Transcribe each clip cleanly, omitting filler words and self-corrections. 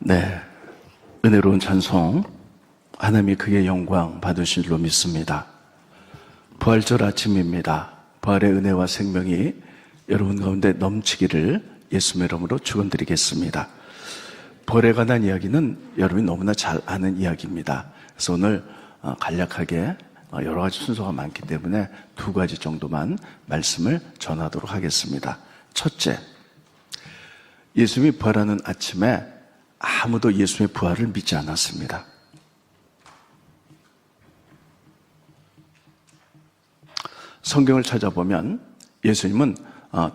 네, 은혜로운 찬송, 하나님이 그의 영광 받으신 줄로 믿습니다. 부활절 아침입니다. 부활의 은혜와 생명이 여러분 가운데 넘치기를 예수의 이름으로 축원드리겠습니다. 부활에 관한 이야기는 여러분이 너무나 잘 아는 이야기입니다. 그래서 오늘 간략하게 여러 가지 순서가 많기 때문에 두 가지 정도만 말씀을 전하도록 하겠습니다. 첫째, 예수님이 부활하는 아침에 아무도 예수님의 부활을 믿지 않았습니다. 성경을 찾아보면 예수님은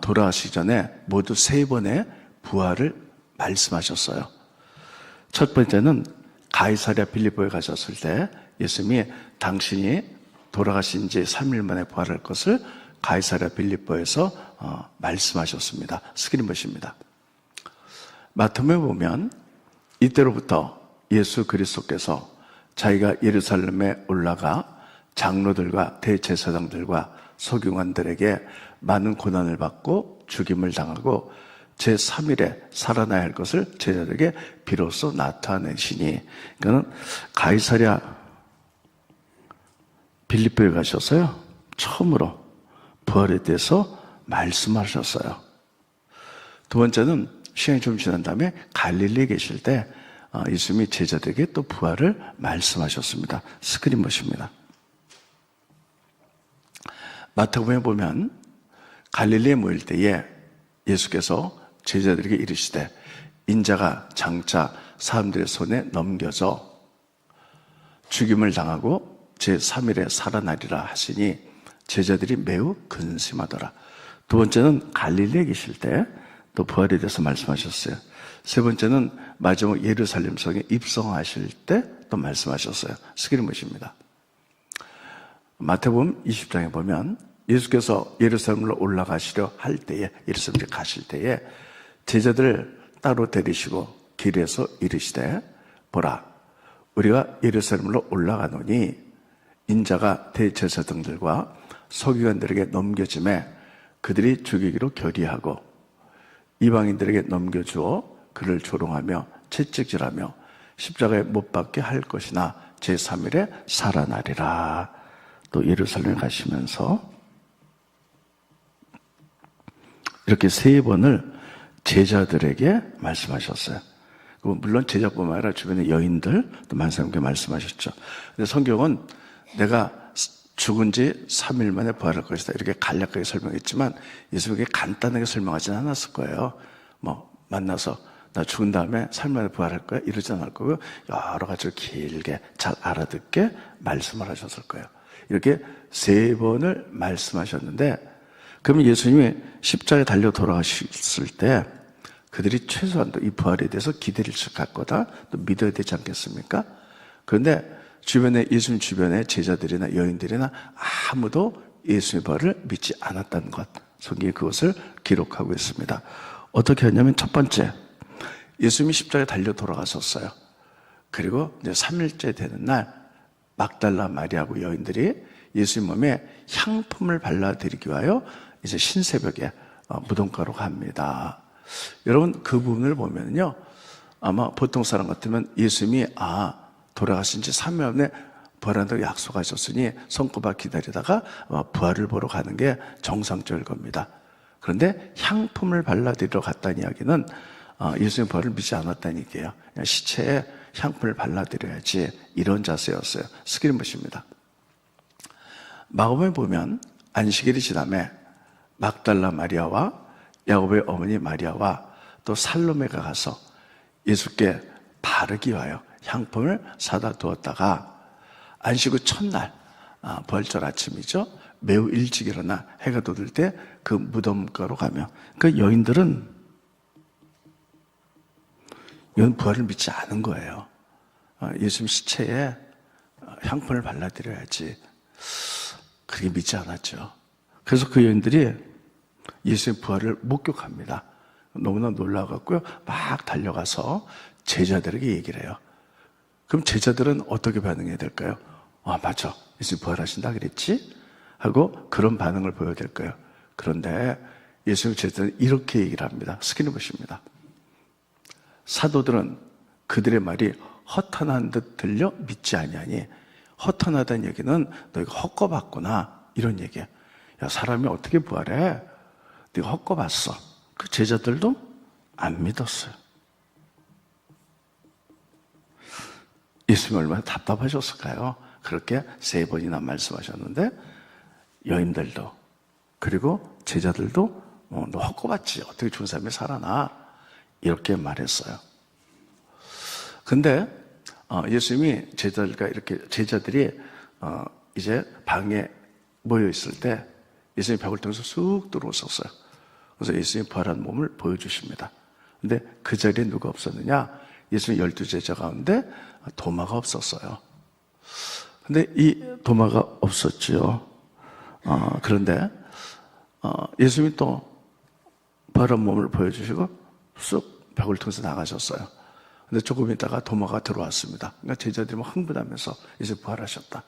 돌아가시기 전에 모두 3번의 부활을 말씀하셨어요. 첫 번째는 가이사랴 빌립보에 가셨을 때 예수님이 당신이 돌아가신 지 3일 만에 부활할 것을 가이사랴 빌립보에서 말씀하셨습니다. 스크린봇입니다. 마태복음에 보면 이때로부터 예수 그리스도께서 자기가 예루살렘에 올라가 장로들과 대제사장들과 서기관들에게 많은 고난을 받고 죽임을 당하고 제3일에 살아나야 할 것을 제자들에게 비로소 나타내시니, 그러니까 가이사랴 빌립보에 가셔서요 처음으로 부활에 대해서 말씀하셨어요. 두 번째는 시간이 좀 지난 다음에 갈릴리에 계실 때 예수님이 제자들에게 또 부활을 말씀하셨습니다. 스크린 보십니다. 마태복음에 보면 갈릴리에 모일 때에 예수께서 제자들에게 이르시되 인자가 장차 사람들의 손에 넘겨져 죽임을 당하고 제3일에 살아나리라 하시니 제자들이 매우 근심하더라. 두 번째는 갈릴리에 계실 때 또 부활에 대해서 말씀하셨어요. 세 번째는 마지막 예루살렘 성에 입성하실 때 또 말씀하셨어요. 스크린 보십니다. 마태복음 20장에 보면 예수께서 예루살렘으로 올라가시려 할 때에, 예루살렘에 가실 때에 제자들을 따로 데리시고 길에서 이르시되 보라, 우리가 예루살렘으로 올라가노니 인자가 대제사장들과 서기관들에게 넘겨짐에 그들이 죽이기로 결의하고 이방인들에게 넘겨주어 그를 조롱하며 채찍질하며 십자가에 못 박게 할 것이나 제3일에 살아나리라. 또 예루살렘에 가시면서 이렇게 3번을 제자들에게 말씀하셨어요. 물론 제자뿐만 아니라 주변의 여인들 또 많은 사람에게 말씀하셨죠. 근데 성경은 내가 죽은 지 3일 만에 부활할 것이다 이렇게 간략하게 설명했지만 예수님께 간단하게 설명하지는 않았을 거예요. 만나서 나 죽은 다음에 3일 만에 부활할 거야 이러지 않을 거고요. 여러 가지로 길게 잘 알아듣게 말씀을 하셨을 거예요. 이렇게 3번을 말씀하셨는데, 그러면 예수님이 십자가에 달려 돌아가셨을 때 그들이 최소한도 이 부활에 대해서 기대를 시작할 거다 또 믿어야 되지 않겠습니까? 그런데 예수님 주변의 제자들이나 여인들이나 아무도 예수님의 부활을 믿지 않았다는 것, 성경이 그것을 기록하고 있습니다. 어떻게 했냐면 첫 번째, 예수님이 십자가에 달려 돌아가셨어요. 그리고 이제 3일째 되는 날 막달라 마리아하고 여인들이 예수님 몸에 향품을 발라드리기 위하여 이제 신새벽에 무덤가로 갑니다. 여러분 그 부분을 보면요, 아마 보통 사람 같으면 예수님이 돌아가신 지 3일 만에 부활한다고 약속하셨으니 손꼽아 기다리다가 아마 부활을 보러 가는 게 정상적일 겁니다. 그런데 향품을 발라드리러 갔다는 이야기는 예수님 부활을 믿지 않았다는 얘기예요. 그냥 시체에 향품을 발라드려야지 이런 자세였어요. 스크린 보십니다. 마가복음에 보면 안식일이 지남에 막달라 마리아와 야곱의 어머니 마리아와 또 살로메가 가서 예수께 바르기 위하여 향품을 사다 두었다가 안식 후 첫날 부활절 아침이죠. 매우 일찍 일어나 해가 돋을 때 그 무덤가로 가며, 그 여인들은 이건 부활을 믿지 않은 거예요. 예수님 시체에 향품을 발라드려야지 그렇게 믿지 않았죠. 그래서 그 여인들이 예수님 부활을 목격합니다. 너무나 놀라갖고요 막 달려가서 제자들에게 얘기를 해요. 그럼 제자들은 어떻게 반응해야 될까요? 맞아, 예수님 부활하신다 그랬지? 하고 그런 반응을 보여야 될까요? 그런데 예수님 제자들은 이렇게 얘기를 합니다. 스크린 보십니다. 사도들은 그들의 말이 허탄한 듯 들려 믿지 아니하니, 허탄하다는 얘기는 너희가 헛거봤구나 이런 얘기야. 야, 사람이 어떻게 부활해? 네가 헛거봤어. 그 제자들도 안 믿었어요. 예수님이 얼마나 답답하셨을까요? 그렇게 3번이나 말씀하셨는데 여인들도 그리고 제자들도 너 헛거봤지, 어떻게 죽은 사람이 살아나, 이렇게 말했어요. 근데 예수님이 제자들이 이제 방에 모여 있을 때 예수님이 벽을 통해서 쑥 들어오셨어요. 그래서 예수님이 부활한 몸을 보여주십니다. 근데 그 자리에 누가 없었느냐? 예수님 12제자 가운데 도마가 없었어요. 근데 이 도마가 없었지요. 그런데 예수님이 또 부활한 몸을 보여주시고 쑥 벽을 통해서 나가셨어요. 근데 조금 있다가 도마가 들어왔습니다. 그러니까 제자들이 막 흥분하면서 이제 부활하셨다,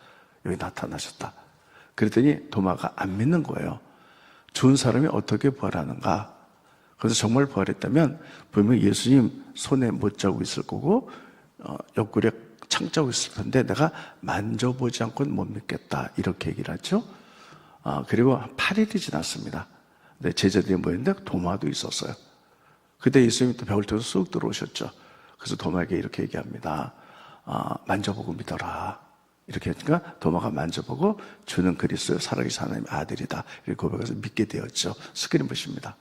여기 나타나셨다. 그랬더니 도마가 안 믿는 거예요. 죽은 사람이 어떻게 부활하는가? 그래서 정말 부활했다면 분명히 예수님 손에 못 자고 있을 거고 옆구리에 창 자고 있을 텐데 내가 만져보지 않고는 못 믿겠다, 이렇게 얘기를 하죠. 그리고 한 8일이 지났습니다. 근데 제자들이 모였는데 도마도 있었어요. 그때 예수님이 또 벽을 통해서 쑥 들어오셨죠. 그래서 도마에게 이렇게 얘기합니다. 만져보고 믿어라. 이렇게 하니까 도마가 만져보고 주는 그리스도 살아계신 하나님의 아들이다, 이렇게 고백해서 믿게 되었죠. 스크린 보십니다.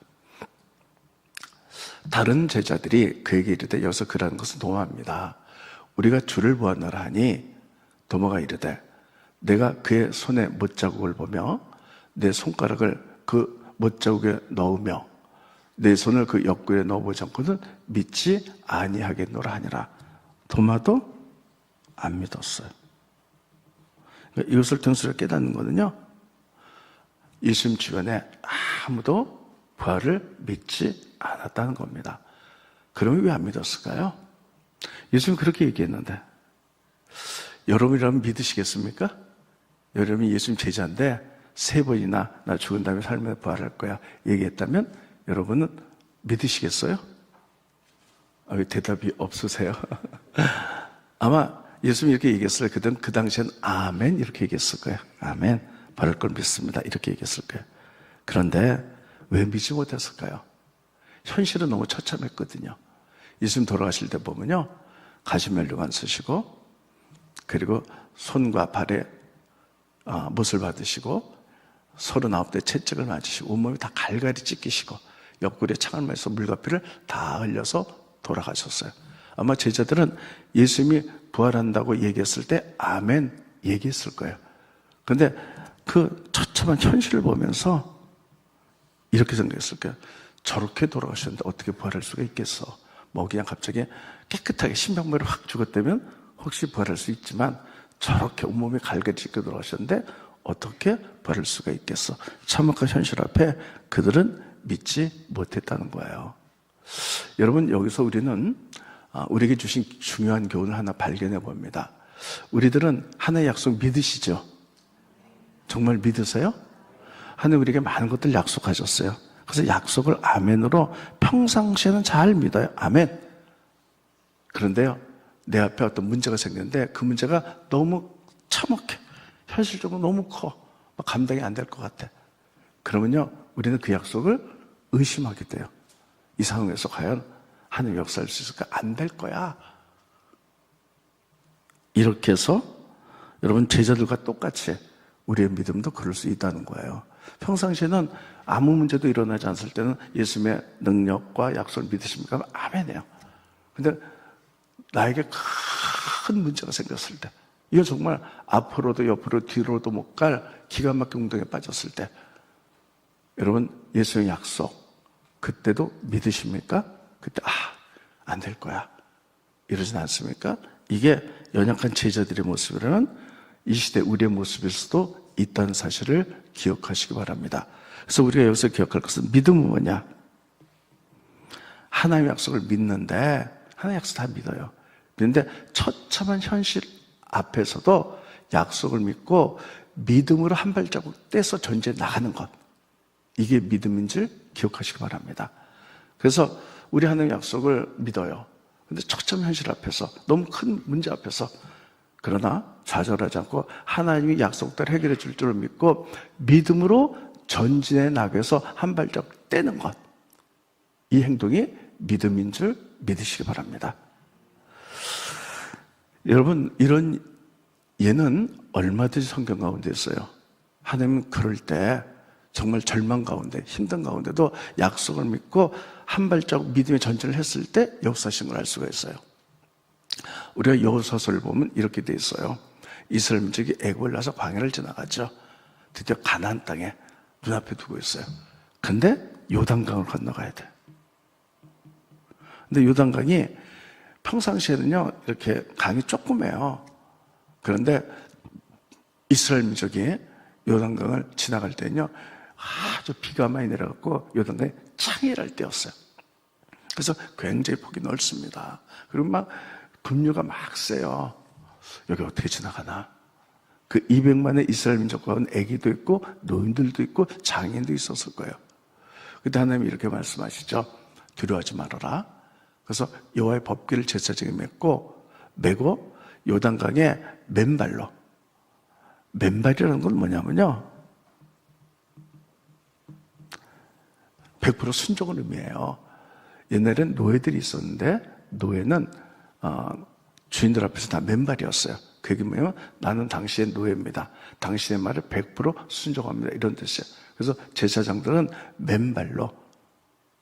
다른 제자들이 그에게 이르되, 여기서 그라는 것은 도마입니다. 우리가 주를 보았노라 하니 도마가 이르되, 내가 그의 손에 못자국을 보며 내 손가락을 그 못자국에 넣으며 내 손을 그 옆구리에 넣어보지 않고는 믿지 아니하겠노라 하니라. 도마도 안 믿었어요. 그러니까 이것을 통해서 깨닫는 거는요, 예수님 주변에 아무도 부활을 믿지 않았다는 겁니다. 그러면 왜 안 믿었을까요? 예수님 그렇게 얘기했는데 여러분이라면 믿으시겠습니까? 여러분이 예수님 제자인데 3번이나 나 죽은 다음에 삶에 부활할 거야 얘기했다면 여러분은 믿으시겠어요? 왜 대답이 없으세요? 아마 예수님이 이렇게 얘기했을 거예요. 그 당시엔 아멘 이렇게 얘기했을 거예요. 아멘, 바를 걸 믿습니다, 이렇게 얘기했을 거예요. 그런데 왜 믿지 못했을까요? 현실은 너무 처참했거든요. 예수님 돌아가실 때 보면요, 가시면류관 쓰시고 그리고 손과 발에 못을 받으시고 39대 채찍을 맞으시고 온몸이 다 갈갈이 찢기시고 옆구리에 창을 맞아서 물과피를 다 흘려서 돌아가셨어요. 아마 제자들은 예수님이 부활한다고 얘기했을 때 아멘 얘기했을 거예요. 그런데 그 처참한 현실을 보면서 이렇게 생각했을 거예요. 저렇게 돌아가셨는데 어떻게 부활할 수가 있겠어? 뭐 그냥 갑자기 깨끗하게 신병머리를 확 죽었다면 혹시 부활할 수 있지만 저렇게 온몸이 갈갈이 찢겨 돌아가셨는데 어떻게 부활할 수가 있겠어? 참혹한 현실 앞에 그들은 믿지 못했다는 거예요. 여러분, 여기서 우리는 우리에게 주신 중요한 교훈을 하나 발견해 봅니다. 우리들은 하나의 약속 믿으시죠? 정말 믿으세요? 하나님 우리에게 많은 것들 약속하셨어요. 그래서 약속을 아멘으로 평상시에는 잘 믿어요. 아멘. 그런데요, 내 앞에 어떤 문제가 생겼는데 그 문제가 너무 참혹해. 현실적으로 너무 커. 감당이 안 될 것 같아. 그러면요, 우리는 그 약속을 의심하게 돼요. 이 상황에서 과연 하나님 역사할 수 있을까? 안 될 거야. 이렇게 해서 여러분, 제자들과 똑같이 우리의 믿음도 그럴 수 있다는 거예요. 평상시에는 아무 문제도 일어나지 않을 때는 예수님의 능력과 약속을 믿으십니까? 아멘이에요. 근데 나에게 큰 문제가 생겼을 때, 이건 정말 앞으로도 옆으로 뒤로도 못 갈 기가 막힌 운동에 빠졌을 때, 여러분, 예수의 약속 그때도 믿으십니까? 그때 안 될 거야 이러진 않습니까? 이게 연약한 제자들의 모습이라면 이 시대 우리의 모습일 수도 있다는 사실을 기억하시기 바랍니다. 그래서 우리가 여기서 기억할 것은 믿음은 뭐냐? 하나님의 약속을 믿는데, 하나님의 약속 다 믿어요. 믿는데 처참한 현실 앞에서도 약속을 믿고 믿음으로 한 발자국 떼서 전제에 나가는 것, 이게 믿음인 줄 기억하시기 바랍니다. 그래서 우리 하나님의 약속을 믿어요. 근데 처참 현실 앞에서, 너무 큰 문제 앞에서, 그러나 좌절하지 않고 하나님이 약속대로 해결해 줄 줄을 믿고 믿음으로 전진해 나가서 한 발짝 떼는 것, 이 행동이 믿음인 줄 믿으시기 바랍니다. 여러분, 이런 예는 얼마든지 성경 가운데 있어요. 하나님은 그럴 때 정말 절망 가운데, 힘든 가운데도 약속을 믿고 한 발자국 믿음의 전진을 했을 때 역사하신 걸 알 수가 있어요. 우리가 여호수아서를 보면 이렇게 돼 있어요. 이스라엘 민족이 애굽을 나서 광야를 지나가죠. 드디어 가나안 땅에 눈앞에 두고 있어요. 근데 요단강을 건너가야 돼. 근데 요단강이 평상시에는요, 이렇게 강이 조그매요. 그런데 이스라엘 민족이 요단강을 지나갈 때는요, 아주 비가 많이 내려갖고 요단강이 창이랄 때였어요. 그래서 굉장히 폭이 넓습니다. 그리고 막 급류가 막 세요. 여기 어떻게 지나가나? 그 200만의 이스라엘 민족 가운데 아기도 있고 노인들도 있고 장인도 있었을 거예요. 그때 하나님이 이렇게 말씀하시죠. 두려워하지 말아라. 그래서 여호와의 법궤를 제사장에 메고 요단강에 맨발로, 맨발이라는 건 뭐냐면요, 100% 순종을 의미해요. 옛날엔 노예들이 있었는데 노예는 주인들 앞에서 다 맨발이었어요. 그게 뭐냐면 나는 당신의 노예입니다. 당신의 말을 100% 순종합니다. 이런 뜻이에요. 그래서 제사장들은 맨발로,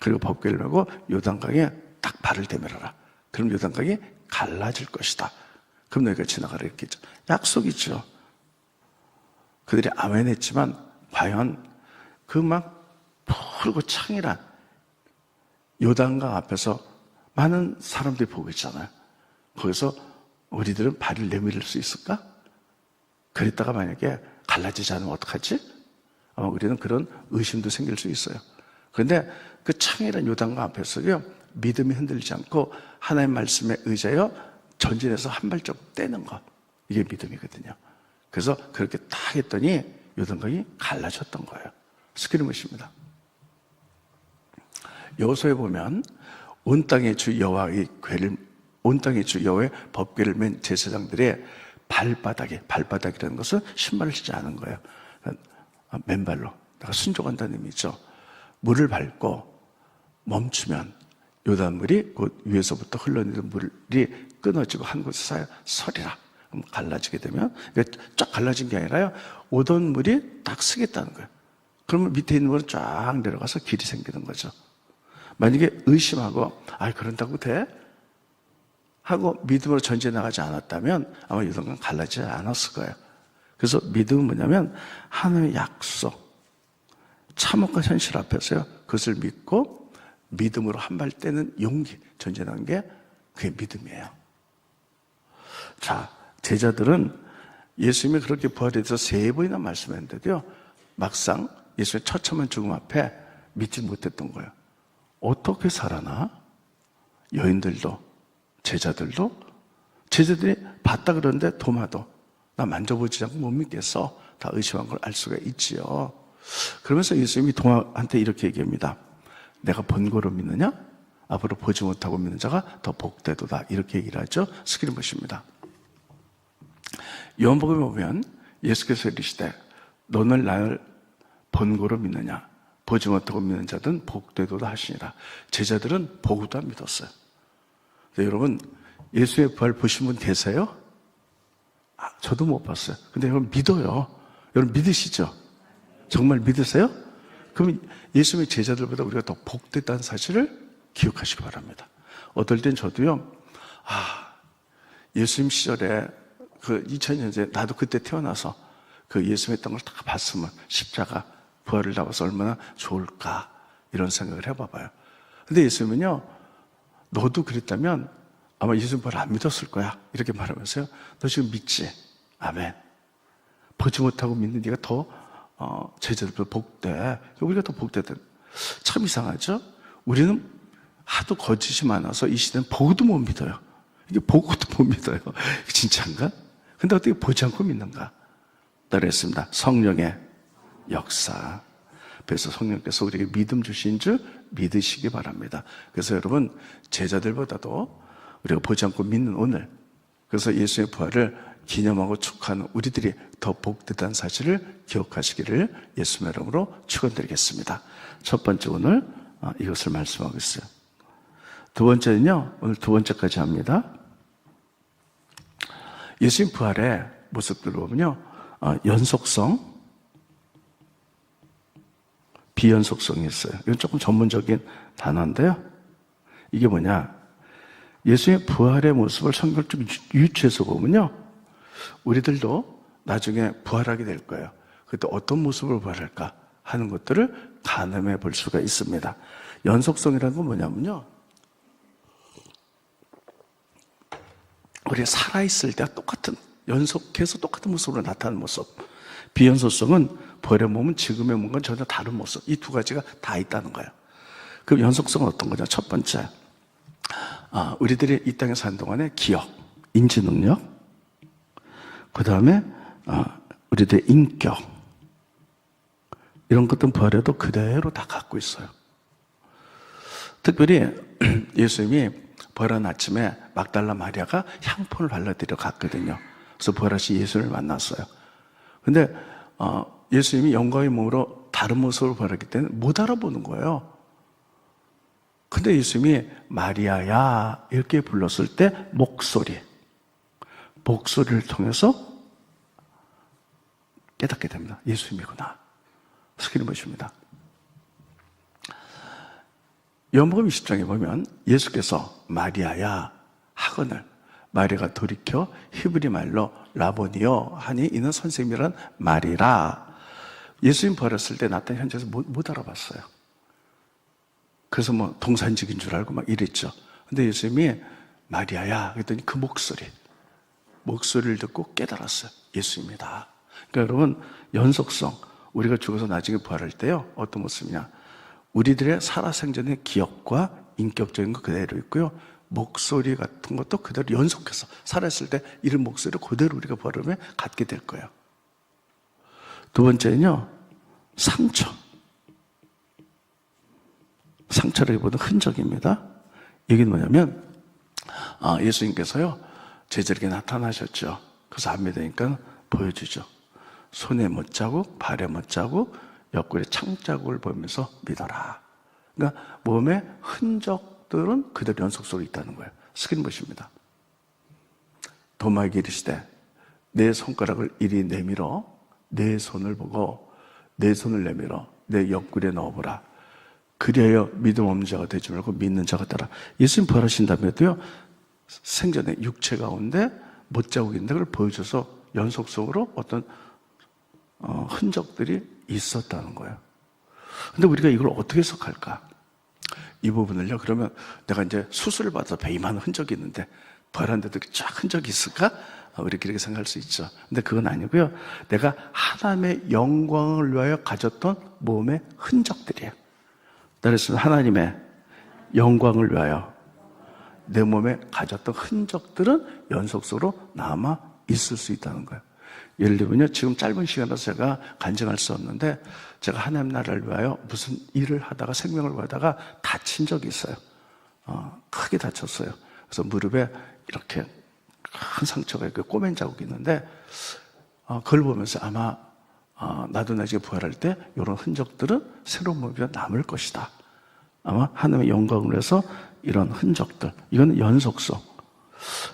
그리고 법궤를 메고 요단강에 딱 발을 대밀어라. 그럼 요단강이 갈라질 것이다. 그럼 너희가 지나가라, 이렇게 했죠. 약속이죠. 그들이 아멘 했지만 과연 그 막 푸르고 창이란 요단강 앞에서 많은 사람들이 보고 있잖아요. 거기서 우리들은 발을 내밀을 수 있을까? 그랬다가 만약에 갈라지지 않으면 어떡하지? 아마 우리는 그런 의심도 생길 수 있어요. 그런데 그 창이란 요단강 앞에서요, 믿음이 흔들리지 않고 하나님의 말씀에 의지하여 전진해서 한 발짝 떼는 것, 이게 믿음이거든요. 그래서 그렇게 딱 했더니 요단강이 갈라졌던 거예요. 스크리무십니다. 여호수아에 보면 온 땅의 주 여호와의 법궤를 맨 제사장들의 발바닥이라는 것은 신발을 신지 않은 거예요. 맨발로 내가 순종한다는 의미죠. 물을 밟고 멈추면 요단물이 곧 위에서부터 흘러내리는 물이 끊어지고 한 곳에 쌓여 서리라. 그럼 갈라지게 되면, 쫙 갈라진 게 아니라요, 오던 물이 딱 쓰겠다는 거예요. 그러면 밑에 있는 물은 쫙 내려가서 길이 생기는 거죠. 만약에 의심하고 그런다고 돼? 하고 믿음으로 전진해 나가지 않았다면 아마 요단강 갈라지지 않았을 거예요. 그래서 믿음은 뭐냐면 하나님의 약속, 참혹한 현실 앞에서요, 그것을 믿고 믿음으로 한 발 떼는 용기, 전진하는 게 그게 믿음이에요. 자, 제자들은 예수님이 그렇게 부활에 대해서 3번이나 말씀했는데도요, 막상 예수의 처참한 죽음 앞에 믿지 못했던 거예요. 어떻게 살아나? 여인들도, 제자들이 봤다 그러는데 도마도 나 만져보지 않고 못 믿겠어. 다 의심한 걸 알 수가 있지요. 그러면서 예수님이 도마한테 이렇게 얘기합니다. 내가 본 거로 믿느냐? 앞으로 보지 못하고 믿는 자가 더 복되도다. 이렇게 얘기를 하죠. 스크린 보십니다. 요한복음에 보면 예수께서 이르시되 너는 나를 본 거로 믿느냐? 보지 못하고 믿는 자들은 복되도다 하시니라. 제자들은 보고도 안 믿었어요. 여러분, 예수의 부활 보신 분 계세요? 저도 못 봤어요. 근데 여러분 믿어요. 여러분 믿으시죠? 정말 믿으세요? 그럼 예수님의 제자들보다 우리가 더 복됐다는 사실을 기억하시기 바랍니다. 어떨 땐 저도요, 예수님 시절에 그 2000년 전에 나도 그때 태어나서 그 예수 했던 걸 다 봤으면 십자가 부활을 나와서 얼마나 좋을까, 이런 생각을 해봐봐요. 근데 예수님은요, 너도 그랬다면 아마 예수님 부활 안 믿었을 거야, 이렇게 말하면서요, 너 지금 믿지? 아멘. 보지 못하고 믿는 네가 더 제자들보다 복돼. 우리가 더 복되다. 참 이상하죠? 우리는 하도 거짓이 많아서 이 시대는 보고도 못 믿어요. 이게 보고도 못 믿어요. 진짜인가? 근데 어떻게 보지 않고 믿는가? 따라했습니다. 성령의 역사. 그래서 성령께서 우리에게 믿음 주신 줄 믿으시기 바랍니다. 그래서 여러분, 제자들보다도 우리가 보지 않고 믿는 오늘, 그래서 예수의 부활을 기념하고 축하하는 우리들이 더 복되다는 사실을 기억하시기를 예수의 이름으로 축원드리겠습니다. 첫 번째 오늘 이것을 말씀하고 있어요. 두 번째는요, 오늘 두 번째까지 합니다. 예수님 부활의 모습들을 보면요, 연속성, 비연속성이 있어요. 이건 조금 전문적인 단어인데요. 이게 뭐냐? 예수의 부활의 모습을 성경을 좀 유추해서 보면요, 우리들도 나중에 부활하게 될 거예요. 그때 어떤 모습으로 부활할까 하는 것들을 가늠해 볼 수가 있습니다. 연속성이라는 건 뭐냐면요, 우리가 살아있을 때와 똑같은, 연속해서 똑같은 모습으로 나타나는 모습. 비연속성은 부활의 몸은 지금의 몸과 전혀 다른 모습. 이 두 가지가 다 있다는 거예요. 그럼 연속성은 어떤 거냐? 첫 번째, 우리들이 이 땅에 사는 동안의 기억, 인지 능력, 그 다음에 우리들의 인격, 이런 것들은 부활에도 그대로 다 갖고 있어요. 특별히 예수님이 부활한 아침에 막달라 마리아가 향품을 발라드려 갔거든요. 그래서 부활하신 예수님을 만났어요. 근데 예수님이 영광의 몸으로 다른 모습으로 부활했기 때문에 못 알아보는 거예요. 근데 예수님이 마리아야 이렇게 불렀을 때 목소리를 통해서 깨닫게 됩니다. 예수님이구나. 스크린 보십니다. 요한복음 20장에 보면 예수께서 마리아야 하거늘, 마리아가 돌이켜 히브리 말로 라보니요 하니 이는 선생님이란 말이라. 예수님 부활했을 때 나타난 현장에서 못 알아봤어요. 그래서 뭐 동산직인 줄 알고 막 이랬죠. 근데 예수님이 마리아야 그랬더니 그 목소리를 듣고 깨달았어요. 예수입니다. 그러니까 여러분, 연속성, 우리가 죽어서 나중에 부활할 때요, 어떤 모습이냐, 우리들의 살아생전의 기억과 인격적인 거 그대로 있고요, 목소리 같은 것도 그대로 연속해서 살아있을 때 이런 목소리를 그대로 우리가 부활하면 갖게 될 거예요. 두 번째는요, 상처라기보다 흔적입니다. 이게 뭐냐면, 예수님께서요, 제자에게 나타나셨죠. 그래서 안 믿으니까 보여주죠. 손에 못자국, 발에 못자국, 옆구리에 창자국을 보면서 믿어라. 그러니까 몸에 흔적들은 그대로 연속 속에 있다는 거예요. 스크린 보십니다. 도마에게 이르시되 내 손가락을 이리 내밀어 내 손을 보고 내 손을 내밀어 내 옆구리에 넣어보라. 그리하여 믿음 없는 자가 되지 말고 믿는 자가 되라. 예수님 부활하신 다음에도요, 생전에 육체 가운데 못자국인데 그걸 보여줘서 연속성으로 어떤 흔적들이 있었다는 거예요. 근데 우리가 이걸 어떻게 해석할까? 이 부분을요, 그러면 내가 이제 수술을 받아서 배임하는 흔적이 있는데 부활한데도 쫙 흔적이 있을까? 우리끼리 이렇게 생각할 수 있죠. 근데 그건 아니고요, 내가 하나님의 영광을 위하여 가졌던 몸의 흔적들이에요. 그래서 하나님의 영광을 위하여 내 몸에 가졌던 흔적들은 연속적으로 남아 있을 수 있다는 거예요. 예를 들면요, 지금 짧은 시간에서 제가 간증할 수 없는데, 제가 하나님 나라를 위하여 무슨 일을 하다가 생명을 구하다가 다친 적이 있어요. 크게 다쳤어요. 그래서 무릎에 이렇게 큰 상처가 있고 꼬맨 자국이 있는데, 그걸 보면서 아마 나도 나중에 부활할 때 이런 흔적들은 새로운 몸이 남을 것이다. 아마 하나님의 영광을 위해서 이런 흔적들, 이건 연속성.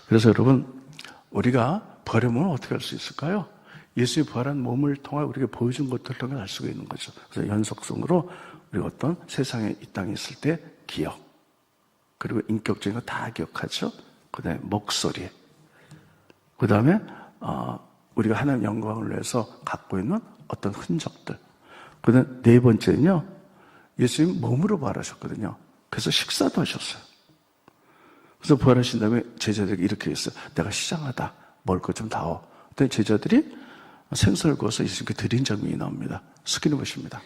그래서 여러분, 우리가 부활의 몸을 어떻게 할 수 있을까요? 예수의 부활한 몸을 통해 우리가 보여준 것들을 통해 알 수가 있는 거죠. 그래서 연속성으로 우리가 어떤 세상에 이 땅에 있을 때 기억, 그리고 인격적인 거 다 기억하죠. 그 다음에 목소리, 그 다음에 우리가 하나님 영광을 위해서 갖고 있는 어떤 흔적들. 그 다음에 네 번째는요, 예수님 몸으로 부활하셨거든요. 그래서 식사도 하셨어요. 그래서 부활하신 다음에 제자들에게 이렇게 했어요. 내가 시장하다. 먹을 것 좀 다오. 그랬더니 제자들이 생선을 구워서 예수님께 드린 장면이 나옵니다. 스크린 보십니다.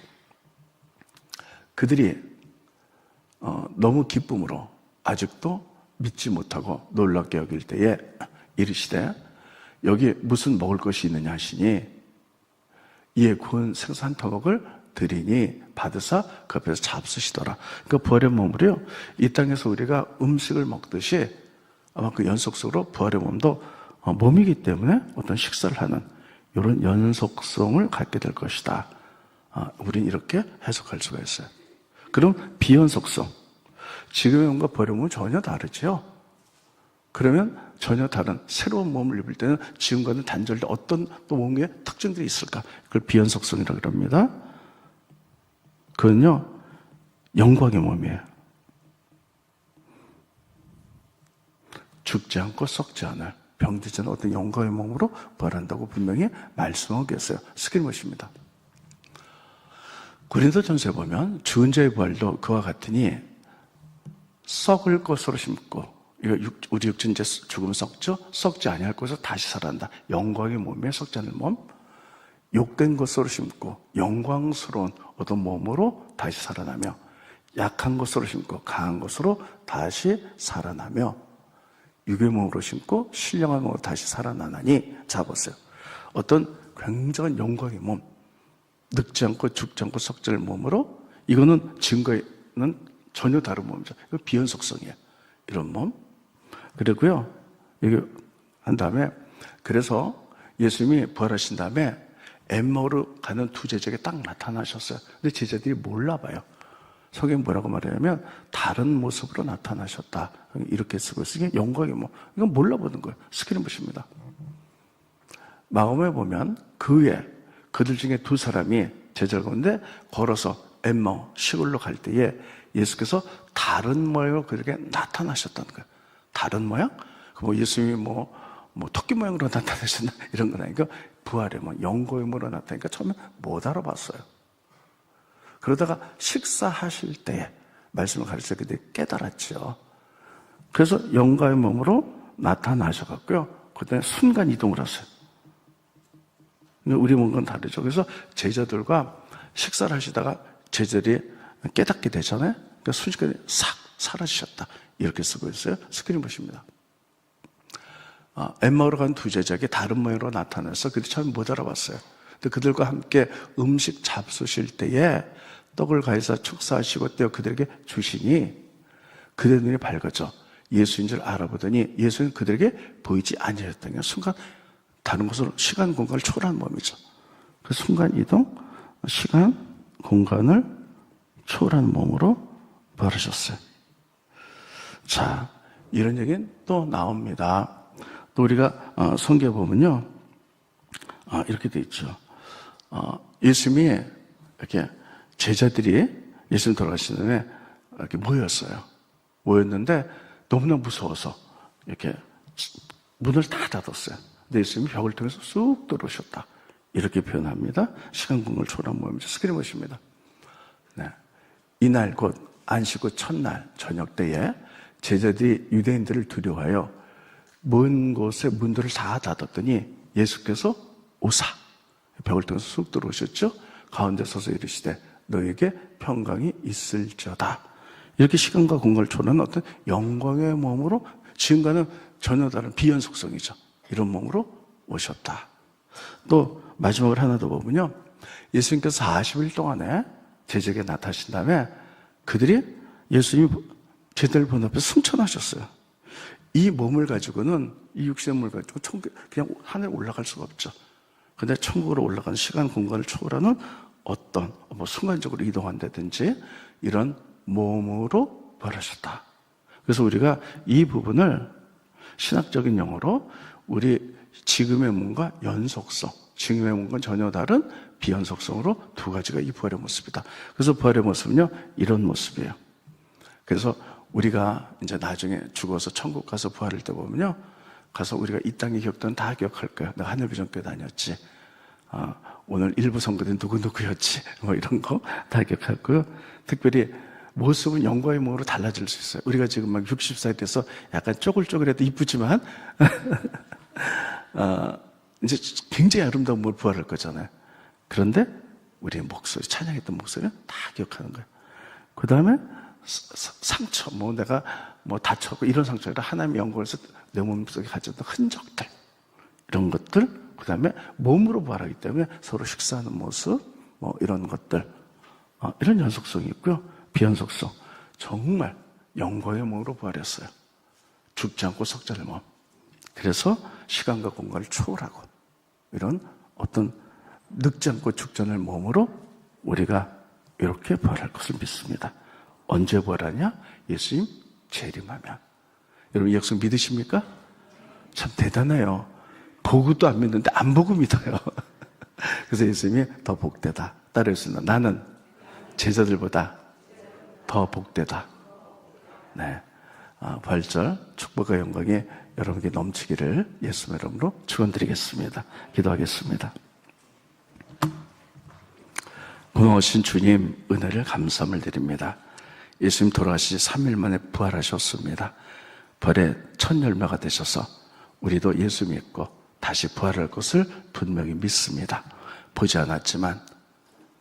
그들이 너무 기쁨으로 아직도 믿지 못하고 놀랍게 여길 때에 이르시되 여기 무슨 먹을 것이 있느냐 하시니 이에 구운 생선 한 토막을 드리니 받으사 그 앞에서 잡수시더라. 그러니까 부활의 몸으로요, 이 땅에서 우리가 음식을 먹듯이 아마 그 연속성으로 부활의 몸도 몸이기 때문에 어떤 식사를 하는 이런 연속성을 갖게 될 것이다. 우린 이렇게 해석할 수가 있어요. 그럼 비연속성. 지금의 몸과 부활의 몸은 전혀 다르죠. 그러면 전혀 다른 새로운 몸을 입을 때는 지금과는 단절된 어떤 또 몸의 특징들이 있을까? 그걸 비연속성이라고 합니다. 그건요, 영광의 몸이에요. 죽지 않고 썩지 않을 병들지 않은 어떤 영광의 몸으로 부활한다고 분명히 말씀하고 계세요. 스킬못입니다. 고린도전서에 보면 죽은 자의 부활도 그와 같으니 썩을 것으로 심고, 우리 육신 이제 죽으면 썩죠? 썩지 아니할 것으로 다시 살아난다. 영광의 몸에 썩지 않을 몸, 욕된 것으로 심고 영광스러운 어떤 몸으로 다시 살아나며, 약한 것으로 심고 강한 것으로 다시 살아나며, 육의 몸으로 심고 신령한 몸으로 다시 살아나나니. 자 보세요. 어떤 굉장한 영광의 몸, 늙지 않고 죽지 않고 썩지 않을 몸으로, 이거는 지금과는 전혀 다른 몸이죠. 이거 비연속성이에요. 이런 몸. 그리고요, 여기 한 다음에, 그래서 예수님이 부활하신 다음에 엠마오로 가는 두 제자에게 딱 나타나셨어요. 근데 제자들이 몰라봐요. 성경이 뭐라고 말하냐면 다른 모습으로 나타나셨다, 이렇게 쓰고 있으니 영광이 이건 몰라보는 거예요. 스크린봇입니다. 마음에 보면 그 외에 그들 중에 두 사람이 제자 가운데 걸어서 엠마오 시골로 갈 때에 예수께서 다른 모양으로 그들에게 나타나셨다는 거예요. 다른 모양? 예수님이 토끼 모양으로 나타나셨나? 이런 건 아니고 부활의 영광의 모양으로 나타나니까 처음에 못 알아봤어요. 그러다가 식사하실 때에 말씀을 가르쳐 그들이 깨달았죠. 그래서 영광의 몸으로 나타나셔갖고요, 그다음에 순간 이동을 하세요. 우리 몸과는 다르죠. 그래서 제자들과 식사를 하시다가 제자들이 깨닫게 되잖아요. 그러니까 순식간에 싹 사라지셨다, 이렇게 쓰고 있어요. 스크린봇입니다. 엠마오로 간 두 제자에게 다른 모양으로 나타나서 그들이 처음 못 알아봤어요. 근데 그들과 함께 음식 잡수실 때에 떡을 가해서 축사하시고 떼어 그들에게 주시니 그들의 눈이 밝아져 예수인 줄 알아보더니 예수는 그들에게 보이지 아니하였다니, 순간 다른 곳으로 시간 공간을 초월한 몸이죠. 그 순간 이동, 시간 공간을 초월한 몸으로 부활하셨어요. 자, 이런 얘기는 또 나옵니다. 또 우리가 성경에 보면요, 이렇게 돼 있죠. 예수님이 이렇게 제자들이 예수님 돌아가신 다음에 이렇게 모였는데 너무나 무서워서 이렇게 문을 다 닫았어요. 근데 예수님이 벽을 통해서 쑥 들어오셨다, 이렇게 표현합니다. 시간 공간을 초월한 모임이죠. 스크린봇입니다. 네. 이날 곧 안식 후 첫날 저녁 때에 제자들이 유대인들을 두려워하여 먼 곳에 문들을 다 닫았더니 예수께서 오사, 벽을 통해서 쑥 들어오셨죠. 가운데 서서 이르시되 너에게 평강이 있을지어다. 이렇게 시간과 공간을 초월한 어떤 영광의 몸으로, 지금과는 전혀 다른 비연속성이죠, 이런 몸으로 오셨다. 또 마지막으로 하나 더 보면요, 예수님께서 40일 동안에 제자에게 나타나신 다음에 그들이 예수님이 제자들 본 앞에서 승천하셨어요. 이 몸을 가지고는, 이 육신의 몸을 가지고 그냥 하늘에 올라갈 수가 없죠. 근데 천국으로 올라가는 시간 공간을 초월하는 어떤 순간적으로 이동한다든지 이런 몸으로 부활하셨다. 그래서 우리가 이 부분을 신학적인 용어로 우리 지금의 몸과 연속성, 지금의 몸과 전혀 다른 비연속성으로 두 가지가 이 부활의 모습이다. 그래서 부활의 모습은요, 이런 모습이에요. 그래서 우리가 이제 나중에 죽어서 천국 가서 부활할 때 보면요, 가서 우리가 이 땅의 기억들은 다 기억할 거야. 내가 하늘비전교회 다녔지. 오늘 일부 선거된 누구누구였지. 이런 거 다 기억하고요. 특별히 모습은 영광의 몸으로 달라질 수 있어요. 우리가 지금 막 60살 돼서 약간 쪼글쪼글해도 이쁘지만, 이제 굉장히 아름다운 몸을 부활할 거잖아요. 그런데 우리의 목소리, 찬양했던 목소리는 다 기억하는 거예요. 그 다음에 상처, 내가 다쳤고 이런 상처가 아니라 하나님의 영광에서 내 몸속에 가졌던 흔적들, 이런 것들, 그 다음에 몸으로 부활하기 때문에 서로 식사하는 모습, 이런 것들, 이런 연속성이 있고요. 비연속성, 정말 영광의 몸으로 부활했어요. 죽지 않고 썩지 않을 몸. 그래서 시간과 공간을 초월하고 이런 어떤 늙지 않고 죽지 않을 몸으로 우리가 이렇게 부활할 것을 믿습니다. 언제 부활하냐? 예수님 재림하면. 여러분 이 약속 믿으십니까? 참 대단해요. 보고도 안 믿는데 안 보고 믿어요. 그래서 예수님이 더 복되다. 따르겠습니다. 나는 제자들보다 더 복되다. 네. 부활절 축복과 영광이 여러분에게 넘치기를 예수님의 이름으로 축원드리겠습니다. 기도하겠습니다. 고마우신 주님 은혜를 감사함을 드립니다. 예수님 돌아가시지 3일 만에 부활하셨습니다. 부활의 첫 열매가 되셔서 우리도 예수 믿고 다시 부활할 것을 분명히 믿습니다. 보지 않았지만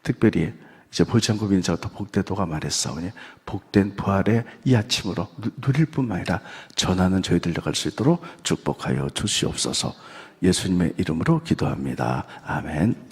특별히 이제 보지 않고 믿는 자가 더 복되도가 말했사오니 복된 부활의 이 아침으로 누릴 뿐만 아니라 전하는 저희들 나갈 수 있도록 축복하여 주시옵소서. 예수님의 이름으로 기도합니다. 아멘.